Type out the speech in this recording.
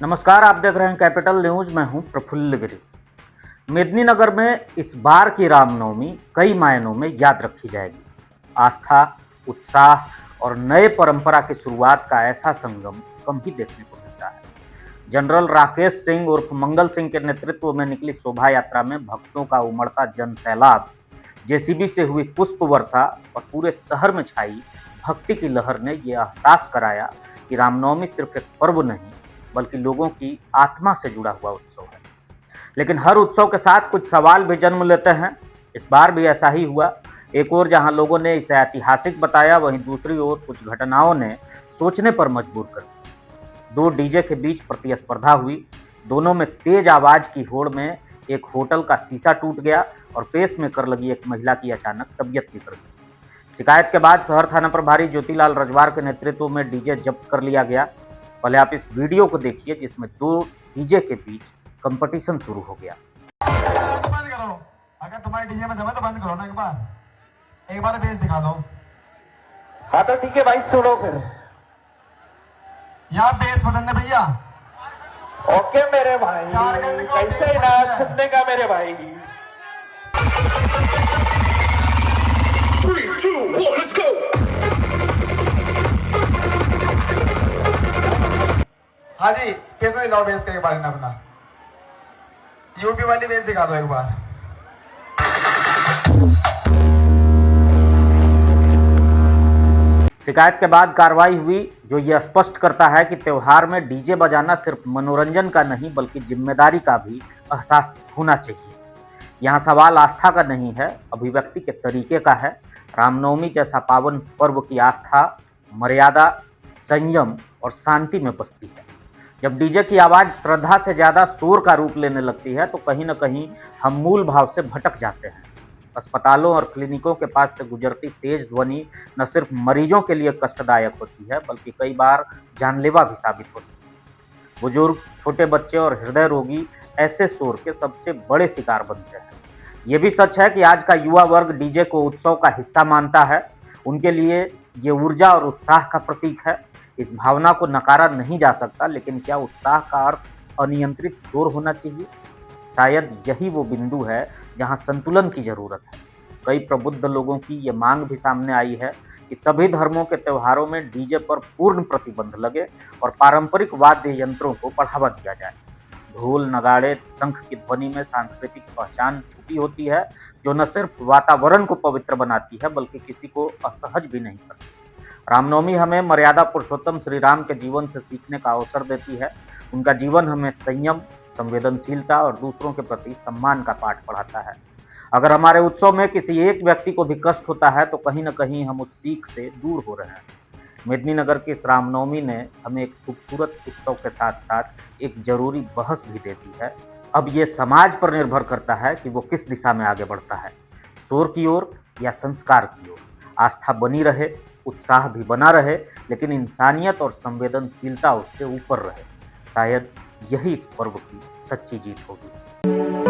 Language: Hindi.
नमस्कार, आप देख रहे हैं कैपिटल न्यूज। मैं हूं प्रफुल्ल गिरी। मेदिनीनगर में इस बार की रामनवमी कई मायनों में याद रखी जाएगी। आस्था, उत्साह और नए परंपरा की शुरुआत का ऐसा संगम कम ही देखने को मिलता है। जनरल राकेश सिंह उर्फ मंगल सिंह के नेतृत्व में निकली शोभा यात्रा में भक्तों का उमड़ता जन सैलाब, जेसीबी से हुई पुष्प वर्षा और पूरे शहर में छाई भक्ति की लहर ने यह एहसास कराया कि रामनवमी सिर्फ एक पर्व नहीं बल्कि लोगों की आत्मा से जुड़ा हुआ उत्सव है। लेकिन हर उत्सव के साथ कुछ सवाल भी जन्म लेते हैं। इस बार भी ऐसा ही हुआ। एक ओर जहां लोगों ने इसे ऐतिहासिक बताया, वहीं दूसरी ओर कुछ घटनाओं ने सोचने पर मजबूर कर दिया। दो डीजे के बीच प्रतिस्पर्धा हुई। दोनों में तेज आवाज की होड़ में एक होटल का शीशा टूट गया और पेस में कर लगी एक महिला की अचानक तबीयत बिगड़ गई। शिकायत के बाद शहर थाना प्रभारी ज्योतिलाल रजवार के नेतृत्व में डीजे जब्त कर लिया गया। पहले आप इस वीडियो को देखिए जिसमें दो डीजे के बीच कंपटीशन शुरू हो गया। बंद करो, अगर तुम्हारे डीजे में दम है तो बंद करो ना। एक बार बेस दिखा दो। हाँ तो ठीक है भाई, सुनो फिर। यहाँ बेस पसंद है भैया? ओके मेरे भाई, कैसे ना सुनने का मेरे भाई। 3, 2, 1, let's go! हाँ जी, कैसे लो बेस के बारे में अपना यूपी वाली बेस दिखा दो एक बार। शिकायत के बाद कार्रवाई हुई, जो ये स्पष्ट करता है कि त्योहार में डीजे बजाना सिर्फ मनोरंजन का नहीं बल्कि जिम्मेदारी का भी एहसास होना चाहिए। यहाँ सवाल आस्था का नहीं है, अभिव्यक्ति के तरीके का है। रामनवमी जैसा पावन पर्व की आस्था, मर्यादा, संयम और शांति में बसती है। जब डीजे की आवाज़ श्रद्धा से ज़्यादा शोर का रूप लेने लगती है तो कहीं न कहीं हम मूल भाव से भटक जाते हैं। अस्पतालों और क्लिनिकों के पास से गुजरती तेज ध्वनि न सिर्फ मरीजों के लिए कष्टदायक होती है बल्कि कई बार जानलेवा भी साबित हो सकती है। बुजुर्ग, छोटे बच्चे और हृदय रोगी ऐसे शोर के सबसे बड़े शिकार बनते हैं। ये भी सच है कि आज का युवा वर्ग डीजे को उत्सव का हिस्सा मानता है। उनके लिए ये ऊर्जा और उत्साह का प्रतीक है। इस भावना को नकारा नहीं जा सकता, लेकिन क्या उत्साह का अर्थ अनियंत्रित शोर होना चाहिए? शायद यही वो बिंदु है जहां संतुलन की जरूरत है। कई प्रबुद्ध लोगों की ये मांग भी सामने आई है कि सभी धर्मों के त्योहारों में डीजे पर पूर्ण प्रतिबंध लगे और पारंपरिक वाद्य यंत्रों को बढ़ावा दिया जाए। ढोल, नगाड़े, शंख की ध्वनि में सांस्कृतिक पहचान छुपी होती है, जो न सिर्फ वातावरण को पवित्र बनाती है बल्कि किसी को असहज भी नहीं करती। रामनवमी हमें मर्यादा पुरुषोत्तम श्री राम के जीवन से सीखने का अवसर देती है। उनका जीवन हमें संयम, संवेदनशीलता और दूसरों के प्रति सम्मान का पाठ पढ़ाता है। अगर हमारे उत्सव में किसी एक व्यक्ति को भी कष्ट होता है तो कहीं न कहीं हम उस सीख से दूर हो रहे हैं। मेदिनीनगर की इस रामनवमी ने हमें एक खूबसूरत उत्सव के साथ साथ एक जरूरी बहस भी दे दी है। अब ये समाज पर निर्भर करता है कि वो किस दिशा में आगे बढ़ता है, शोर की ओर या संस्कार की ओर। आस्था बनी रहे, उत्साह भी बना रहे, लेकिन इंसानियत और संवेदनशीलता उससे ऊपर रहे। शायद यही इस पर्व की सच्ची जीत होगी।